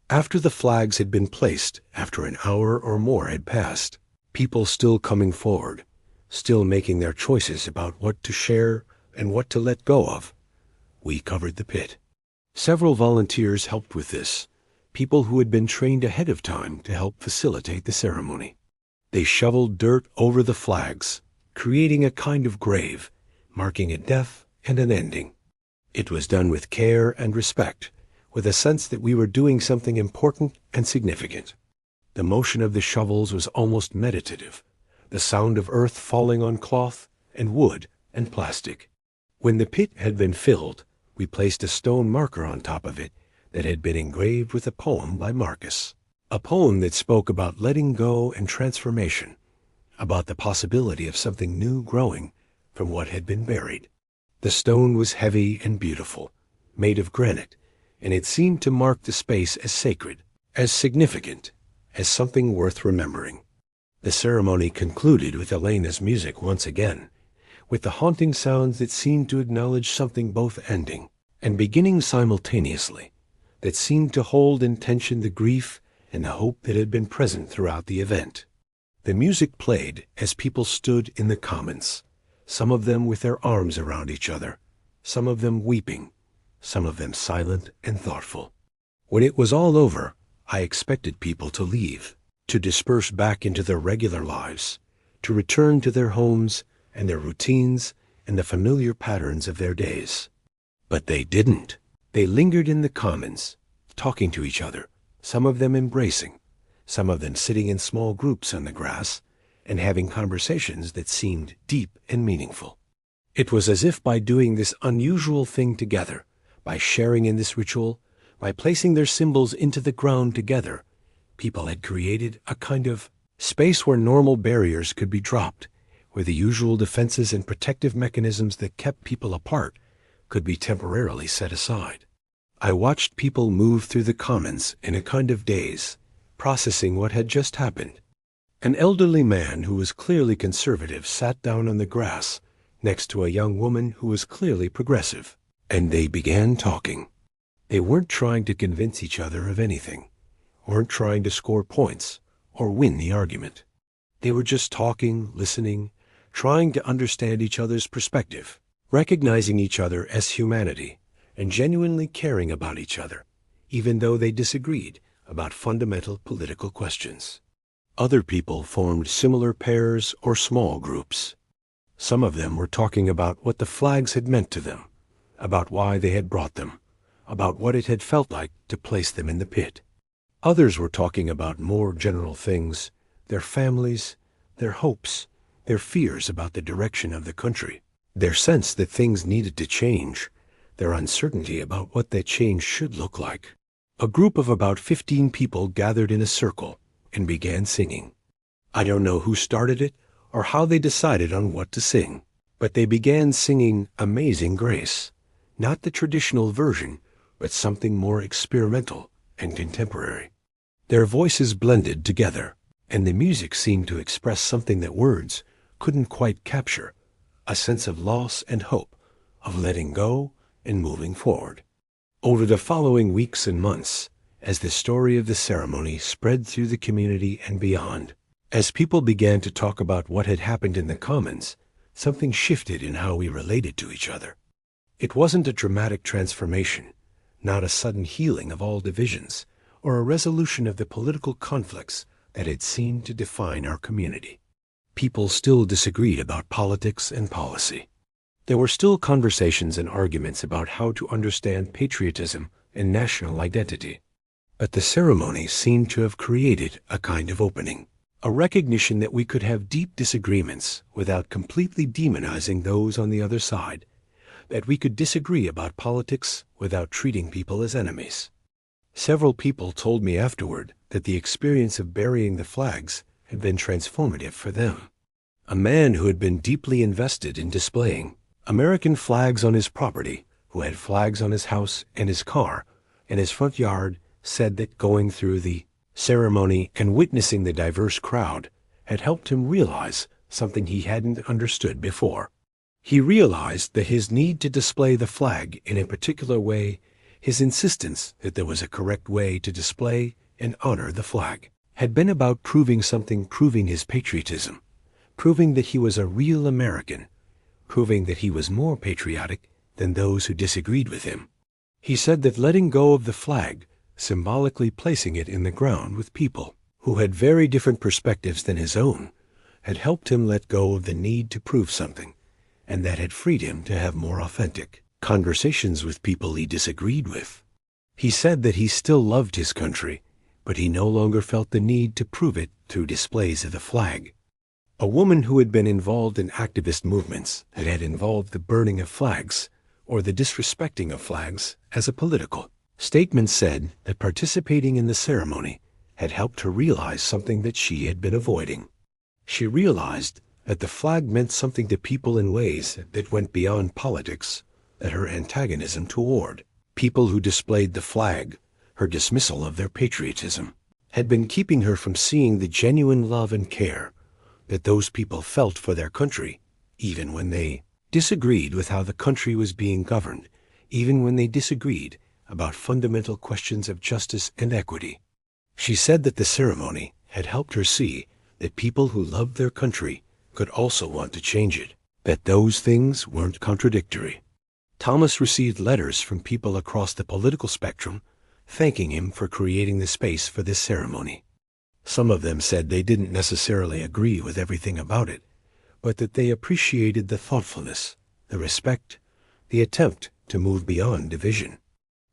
After the flags had been placed, after an hour or more had passed, people still coming forward, still making their choices about what to share and what to let go of, we covered the pit. Several volunteers helped with this, people who had been trained ahead of time to help facilitate the ceremony. They shoveled dirt over the flags, creating a kind of grave, marking a death and an ending. It was done with care and respect, with a sense that we were doing something important and significant. The motion of the shovels was almost meditative, the sound of earth falling on cloth and wood and plastic. When the pit had been filled, we placed a stone marker on top of it that had been engraved with a poem by Marcus, a poem that spoke about letting go and transformation, about the possibility of something new growing from what had been buried. The stone was heavy and beautiful, made of granite, and it seemed to mark the space as sacred, as significant, as something worth remembering. The ceremony concluded with Elena's music once again, with the haunting sounds that seemed to acknowledge something both ending and beginning simultaneously, that seemed to hold in tension the grief and the hope that had been present throughout the event. The music played as people stood in the commons, some of them with their arms around each other, some of them weeping, some of them silent and thoughtful. When it was all over, I expected people to leave, to disperse back into their regular lives, to return to their homes and their routines and the familiar patterns of their days. But they didn't. They lingered in the commons, talking to each other, some of them embracing, some of them sitting in small groups on the grass and having conversations that seemed deep and meaningful. It was as if by doing this unusual thing together, by sharing in this ritual, by placing their symbols into the ground together, people had created a kind of space where normal barriers could be dropped, where the usual defenses and protective mechanisms that kept people apart could be temporarily set aside. I watched people move through the commons in a kind of daze, processing what had just happened. An elderly man who was clearly conservative sat down on the grass next to a young woman who was clearly progressive, and they began talking. They weren't trying to convince each other of anything, weren't trying to score points or win the argument. They were just talking, listening, trying to understand each other's perspective, recognizing each other as humanity, and genuinely caring about each other, even though they disagreed about fundamental political questions. Other people formed similar pairs or small groups. Some of them were talking about what the flags had meant to them, about why they had brought them, about what it had felt like to place them in the pit. Others were talking about more general things, their families, their hopes, their fears about the direction of the country, their sense that things needed to change, their uncertainty about what that change should look like. A group of about 15 people gathered in a circle and began singing. I don't know who started it or how they decided on what to sing, but they began singing Amazing Grace, not the traditional version, but something more experimental and contemporary. Their voices blended together, and the music seemed to express something that words couldn't quite capture, a sense of loss and hope, of letting go and moving forward. Over the following weeks and months, as the story of the ceremony spread through the community and beyond, as people began to talk about what had happened in the commons, something shifted in how we related to each other. It wasn't a dramatic transformation, not a sudden healing of all divisions, or a resolution of the political conflicts that had seemed to define our community. People still disagreed about politics and policy. There were still conversations and arguments about how to understand patriotism and national identity. But the ceremony seemed to have created a kind of opening, a recognition that we could have deep disagreements without completely demonizing those on the other side, that we could disagree about politics without treating people as enemies. Several people told me afterward that the experience of burying the flags had been transformative for them. A man who had been deeply invested in displaying American flags on his property, who had flags on his house and his car and his front yard, said that going through the ceremony and witnessing the diverse crowd had helped him realize something he hadn't understood before. He realized that his need to display the flag in a particular way, his insistence that there was a correct way to display and honor the flag, had been about proving his patriotism, proving that he was a real American, proving that he was more patriotic than those who disagreed with him. He said that letting go of the flag, symbolically placing it in the ground with people who had very different perspectives than his own, had helped him let go of the need to prove something, and that had freed him to have more authentic conversations with people he disagreed with. He said that he still loved his country, but he no longer felt the need to prove it through displays of the flag. A woman who had been involved in activist movements that had involved the burning of flags or the disrespecting of flags as a political statement said that participating in the ceremony had helped her realize something that she had been avoiding. She realized that the flag meant something to people in ways that went beyond politics, that her antagonism toward people who displayed the flag, her dismissal of their patriotism, had been keeping her from seeing the genuine love and care that those people felt for their country, even when they disagreed with how the country was being governed, even when they disagreed about fundamental questions of justice and equity. She said that the ceremony had helped her see that people who loved their country could also want to change it, that those things weren't contradictory. Thomas received letters from people across the political spectrum thanking him for creating the space for this ceremony. Some of them said they didn't necessarily agree with everything about it, but that they appreciated the thoughtfulness, the respect, the attempt to move beyond division.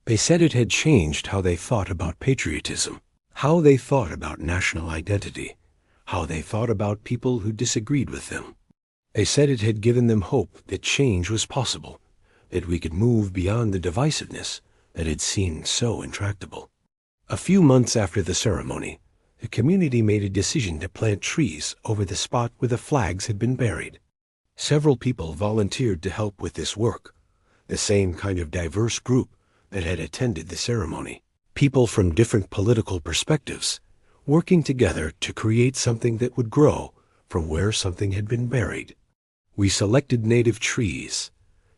They said it had changed how they thought about patriotism, how they thought about national identity, how they thought about people who disagreed with them. They said it had given them hope that change was possible, that we could move beyond the divisiveness that had seemed so intractable. A few months after the ceremony, the community made a decision to plant trees over the spot where the flags had been buried. Several people volunteered to help with this work, the same kind of diverse group that had attended the ceremony, people from different political perspectives, working together to create something that would grow from where something had been buried. We selected native trees,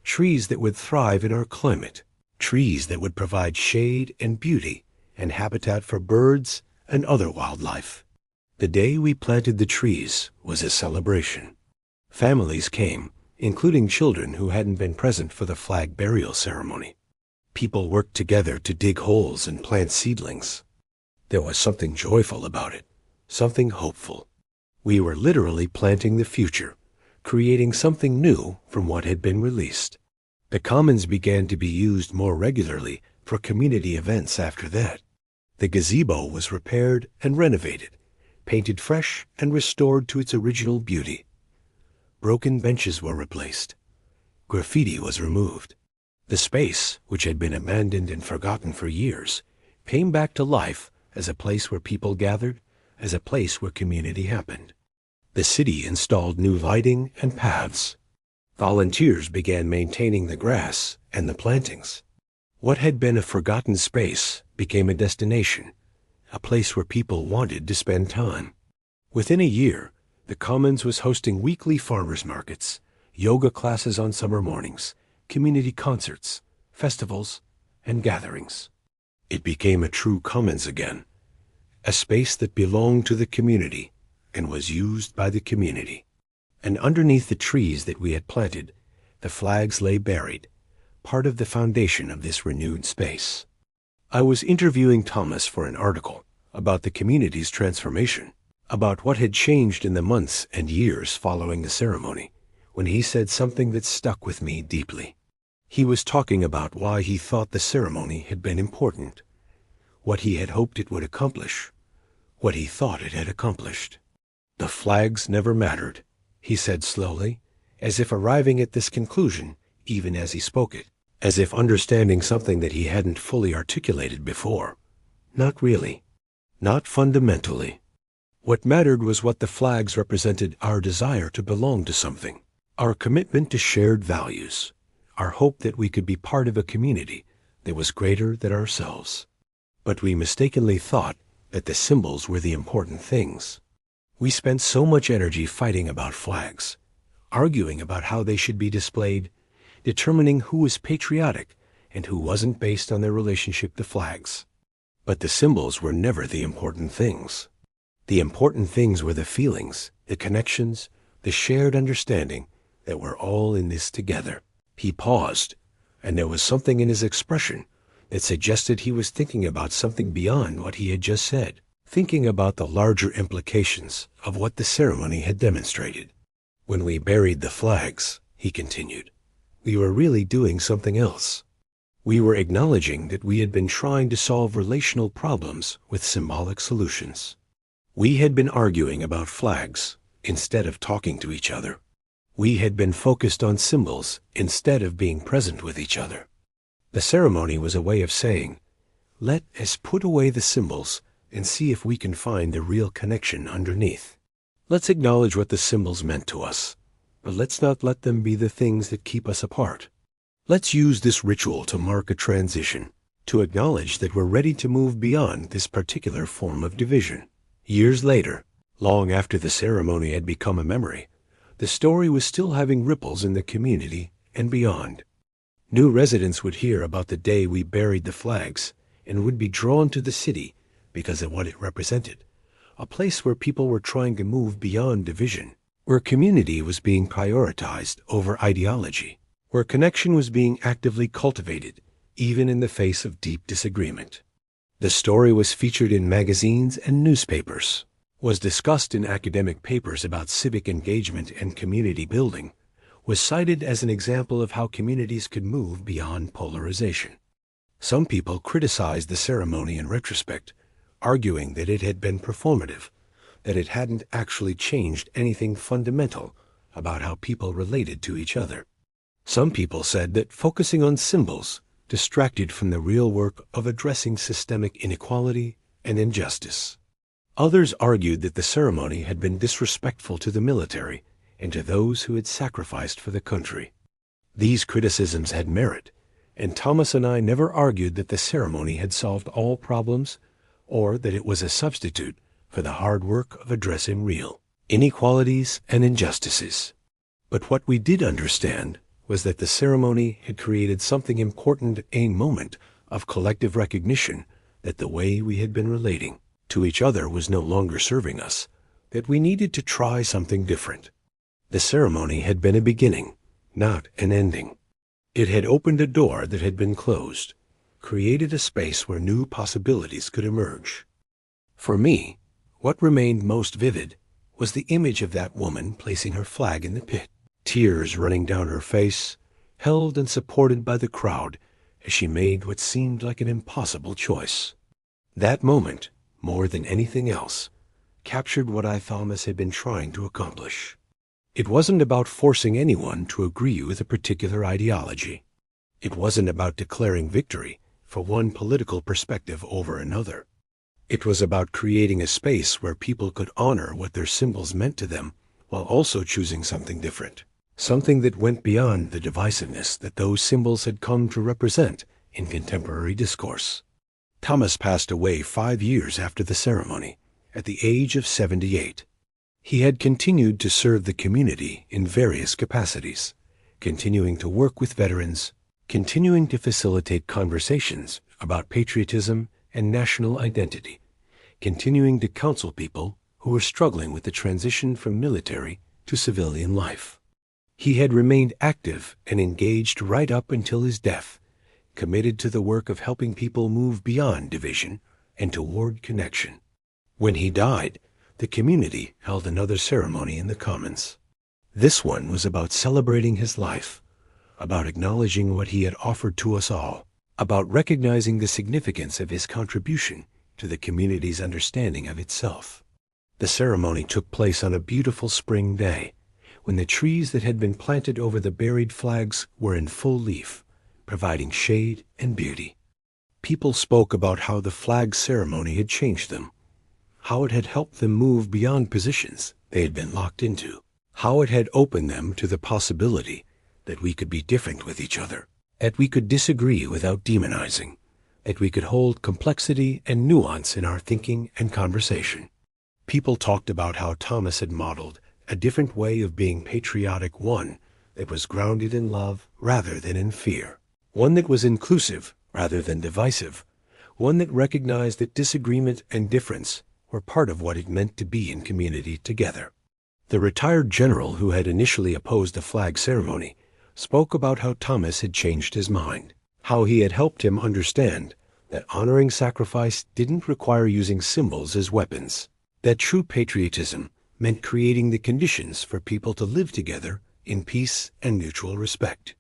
trees that would thrive in our climate, trees that would provide shade and beauty and habitat for birds and other wildlife. The day we planted the trees was a celebration. Families came, including children who hadn't been present for the flag burial ceremony. People worked together to dig holes and plant seedlings. There was something joyful about it, something hopeful. We were literally planting the future, creating something new from what had been released. The commons began to be used more regularly for community events after that. The gazebo was repaired and renovated, painted fresh and restored to its original beauty. Broken benches were replaced. Graffiti was removed. The space, which had been abandoned and forgotten for years, came back to life as a place where people gathered, as a place where community happened. The city installed new lighting and paths. Volunteers began maintaining the grass and the plantings. What had been a forgotten space became a destination, a place where people wanted to spend time. Within a year, the Commons was hosting weekly farmers markets, yoga classes on summer mornings, community concerts, festivals, and gatherings. It became a true Commons again, a space that belonged to the community and was used by the community. And underneath the trees that we had planted, the flags lay buried, part of the foundation of this renewed space. I was interviewing Thomas for an article about the community's transformation, about what had changed in the months and years following the ceremony, when he said something that stuck with me deeply. He was talking about why he thought the ceremony had been important, what he had hoped it would accomplish, what he thought it had accomplished. The flags never mattered, he said slowly, as if arriving at this conclusion even as he spoke it, as if understanding something that he hadn't fully articulated before. Not really. Not fundamentally. What mattered was what the flags represented: our desire to belong to something, our commitment to shared values, our hope that we could be part of a community that was greater than ourselves. But we mistakenly thought that the symbols were the important things. We spent so much energy fighting about flags, arguing about how they should be displayed, determining who was patriotic and who wasn't based on their relationship to flags. But the symbols were never the important things. The important things were the feelings, the connections, the shared understanding that we're all in this together. He paused, and there was something in his expression that suggested he was thinking about something beyond what he had just said, thinking about the larger implications of what the ceremony had demonstrated. When we buried the flags, he continued, we were really doing something else. We were acknowledging that we had been trying to solve relational problems with symbolic solutions. We had been arguing about flags instead of talking to each other. We had been focused on symbols instead of being present with each other. The ceremony was a way of saying, let us put away the symbols and see if we can find the real connection underneath. Let's acknowledge what the symbols meant to us, but let's not let them be the things that keep us apart. Let's use this ritual to mark a transition, to acknowledge that we're ready to move beyond this particular form of division. Years later, long after the ceremony had become a memory, the story was still having ripples in the community and beyond. New residents would hear about the day we buried the flags and would be drawn to the city because of what it represented, a place where people were trying to move beyond division, where community was being prioritized over ideology, where connection was being actively cultivated, even in the face of deep disagreement. The story was featured in magazines and newspapers, was discussed in academic papers about civic engagement and community building, was cited as an example of how communities could move beyond polarization. Some people criticized the ceremony in retrospect, arguing that it had been performative, that it hadn't actually changed anything fundamental about how people related to each other. Some people said that focusing on symbols distracted from the real work of addressing systemic inequality and injustice. Others argued that the ceremony had been disrespectful to the military and to those who had sacrificed for the country. These criticisms had merit, and Thomas and I never argued that the ceremony had solved all problems or that it was a substitute for the hard work of addressing real inequalities and injustices. But what we did understand was that the ceremony had created something important, a moment of collective recognition that the way we had been relating to each other was no longer serving us, that we needed to try something different. The ceremony had been a beginning, not an ending. It had opened a door that had been closed, created a space where new possibilities could emerge. For me, what remained most vivid was the image of that woman placing her flag in the pit, tears running down her face, held and supported by the crowd as she made what seemed like an impossible choice. That moment, more than anything else, captured what Thomas had been trying to accomplish. It wasn't about forcing anyone to agree with a particular ideology. It wasn't about declaring victory for one political perspective over another. It was about creating a space where people could honor what their symbols meant to them while also choosing something different, something that went beyond the divisiveness that those symbols had come to represent in contemporary discourse. Thomas passed away 5 years after the ceremony, at the age of 78. He had continued to serve the community in various capacities, continuing to work with veterans, continuing to facilitate conversations about patriotism and national identity, continuing to counsel people who were struggling with the transition from military to civilian life. He had remained active and engaged right up until his death, committed to the work of helping people move beyond division and toward connection. When he died, the community held another ceremony in the Commons. This one was about celebrating his life, about acknowledging what he had offered to us all, about recognizing the significance of his contribution to the community's understanding of itself. The ceremony took place on a beautiful spring day, when the trees that had been planted over the buried flags were in full leaf, providing shade and beauty. People spoke about how the flag ceremony had changed them, how it had helped them move beyond positions they had been locked into, how it had opened them to the possibility that we could be different with each other, that we could disagree without demonizing, that we could hold complexity and nuance in our thinking and conversation. People talked about how Thomas had modeled a different way of being patriotic, one that was grounded in love rather than in fear, one that was inclusive rather than divisive, one that recognized that disagreement and difference were part of what it meant to be in community together. The retired general who had initially opposed the flag ceremony spoke about how Thomas had changed his mind, how he had helped him understand that honoring sacrifice didn't require using symbols as weapons, that true patriotism meant creating the conditions for people to live together in peace and mutual respect.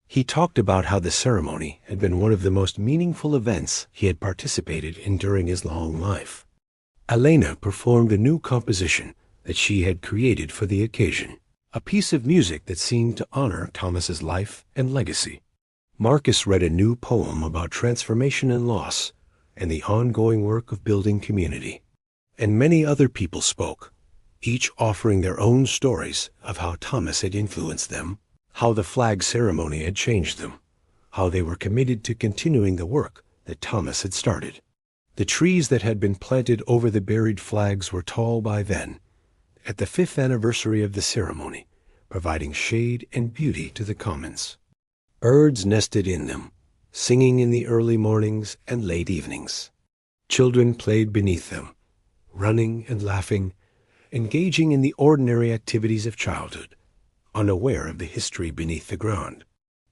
He talked about how the ceremony had been one of the most meaningful events he had participated in during his long life. Elena performed a new composition that she had created for the occasion, a piece of music that seemed to honor Thomas's life and legacy. Marcus read a new poem about transformation and loss and the ongoing work of building community. And many other people spoke, each offering their own stories of how Thomas had influenced them, how the flag ceremony had changed them, how they were committed to continuing the work that Thomas had started. The trees that had been planted over the buried flags were tall by then, at the 5th anniversary of the ceremony, providing shade and beauty to the Commons. Birds nested in them, singing in the early mornings and late evenings. Children played beneath them, running and laughing, engaging in the ordinary activities of childhood, unaware of the history beneath the ground.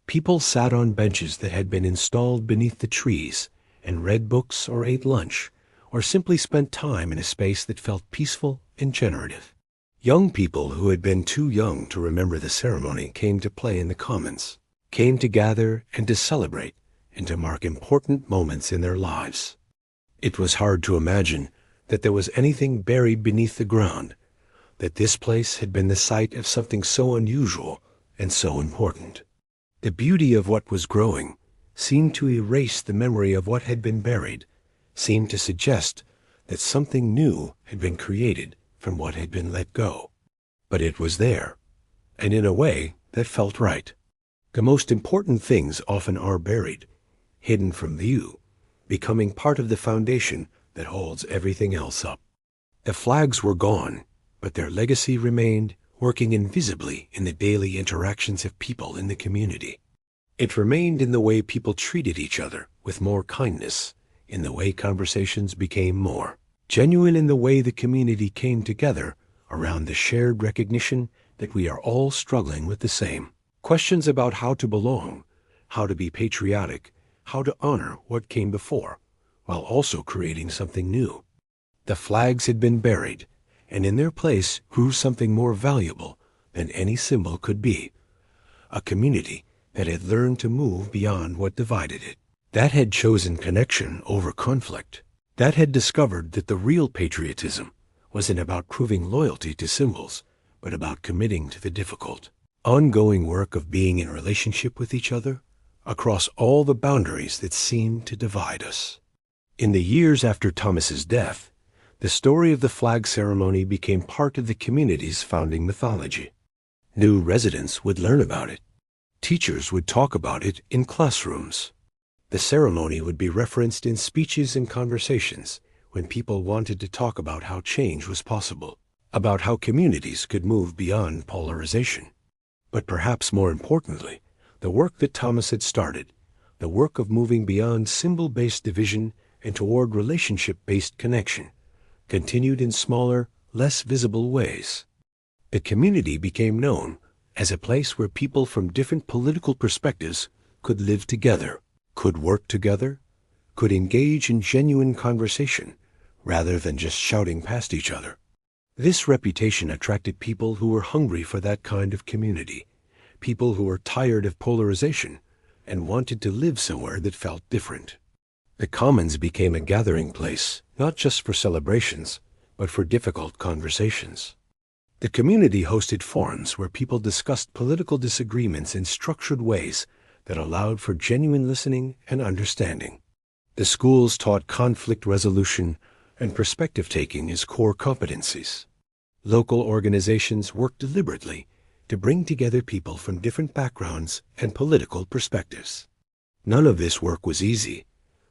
People sat on benches that had been installed beneath the trees and read books or ate lunch, or simply spent time in a space that felt peaceful and generative. Young people who had been too young to remember the ceremony came to play in the Commons, came to gather and to celebrate and to mark important moments in their lives. It was hard to imagine that there was anything buried beneath the ground, that this place had been the site of something so unusual and so important. The beauty of what was growing seemed to erase the memory of what had been buried, seemed to suggest that something new had been created from what had been let go. But it was there, and in a way that felt right. The most important things often are buried, hidden from view, becoming part of the foundation that holds everything else up. The flags were gone, but their legacy remained, working invisibly in the daily interactions of people in the community. It remained in the way people treated each other with more kindness, in the way conversations became more genuine, in the way the community came together around the shared recognition that we are all struggling with the same questions about how to belong, how to be patriotic, how to honor what came before, while also creating something new. The flags had been buried, and in their place grew something more valuable than any symbol could be, a community that had learned to move beyond what divided it, that had chosen connection over conflict, that had discovered that the real patriotism wasn't about proving loyalty to symbols, but about committing to the difficult, ongoing work of being in relationship with each other across all the boundaries that seemed to divide us. In the years after Thomas's death, the story of the flag ceremony became part of the community's founding mythology. New residents would learn about it. Teachers would talk about it in classrooms. The ceremony would be referenced in speeches and conversations when people wanted to talk about how change was possible, about how communities could move beyond polarization. But perhaps more importantly, the work that Thomas had started, the work of moving beyond symbol-based division and toward relationship-based connection, continued in smaller, less visible ways. The community became known as a place where people from different political perspectives could live together, could work together, could engage in genuine conversation rather than just shouting past each other. This reputation attracted people who were hungry for that kind of community, people who were tired of polarization and wanted to live somewhere that felt different. The Commons became a gathering place, not just for celebrations, but for difficult conversations. The community hosted forums where people discussed political disagreements in structured ways that allowed for genuine listening and understanding. The schools taught conflict resolution and perspective-taking as core competencies. Local organizations worked deliberately to bring together people from different backgrounds and political perspectives. None of this work was easy.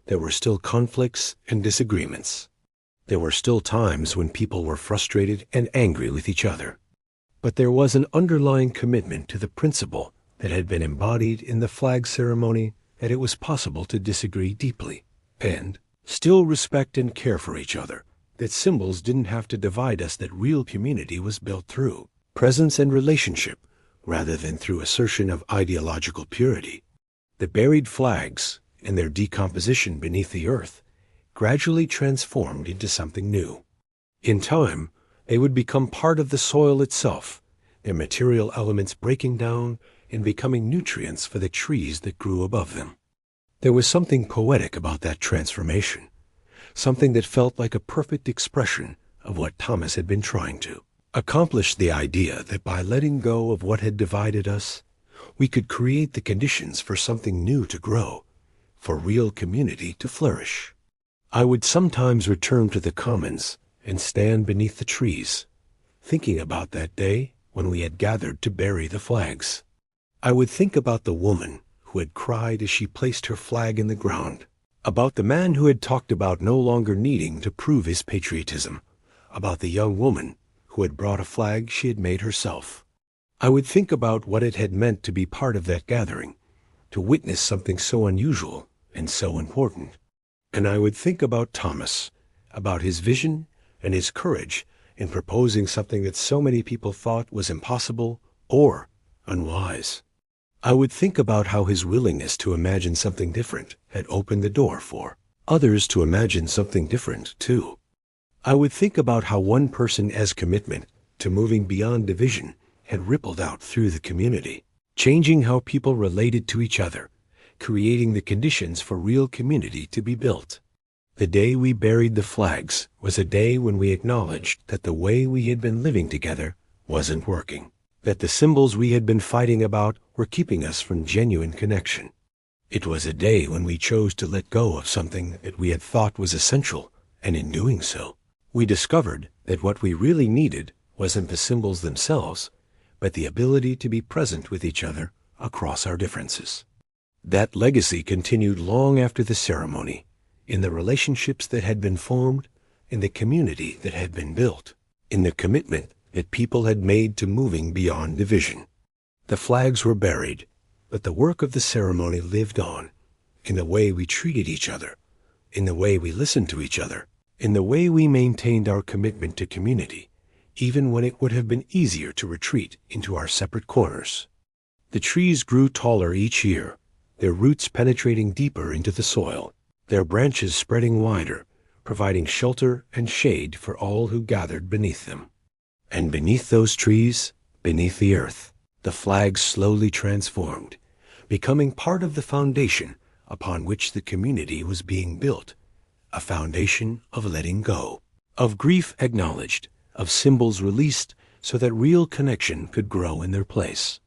There were still conflicts and disagreements. There were still times when people were frustrated and angry with each other. But there was an underlying commitment to the principle that had been embodied in the flag ceremony that it was possible to disagree deeply and still respect and care for each other, that symbols didn't have to divide us, that real community was built through presence and relationship rather than through assertion of ideological purity. The buried flags and their decomposition beneath the earth gradually transformed into something new. In time, they would become part of the soil itself, their material elements breaking down and becoming nutrients for the trees that grew above them. There was something poetic about that transformation, something that felt like a perfect expression of what Thomas had been trying to accomplish, the idea that by letting go of what had divided us, we could create the conditions for something new to grow, for real community to flourish. I would sometimes return to the Commons and stand beneath the trees, thinking about that day when we had gathered to bury the flags. I would think about the woman who had cried as she placed her flag in the ground, about the man who had talked about no longer needing to prove his patriotism, about the young woman who had brought a flag she had made herself. I would think about what it had meant to be part of that gathering, to witness something so unusual and so important. And I would think about Thomas, about his vision and his courage in proposing something that so many people thought was impossible or unwise. I would think about how his willingness to imagine something different had opened the door for others to imagine something different too. I would think about how one person's commitment to moving beyond division had rippled out through the community, changing how people related to each other, creating the conditions for real community to be built. The day we buried the flags was a day when we acknowledged that the way we had been living together wasn't working, that the symbols we had been fighting about were keeping us from genuine connection. It was a day when we chose to let go of something that we had thought was essential, and in doing so, we discovered that what we really needed wasn't the symbols themselves, but the ability to be present with each other across our differences. That legacy continued long after the ceremony, in the relationships that had been formed, in the community that had been built, in the commitment that people had made to moving beyond division. The flags were buried, but the work of the ceremony lived on, in the way we treated each other, in the way we listened to each other, in the way we maintained our commitment to community, even when it would have been easier to retreat into our separate corners. The trees grew taller each year, their roots penetrating deeper into the soil, their branches spreading wider, providing shelter and shade for all who gathered beneath them. And beneath those trees, beneath the earth, the flags slowly transformed, becoming part of the foundation upon which the community was being built, a foundation of letting go, of grief acknowledged, of symbols released so that real connection could grow in their place.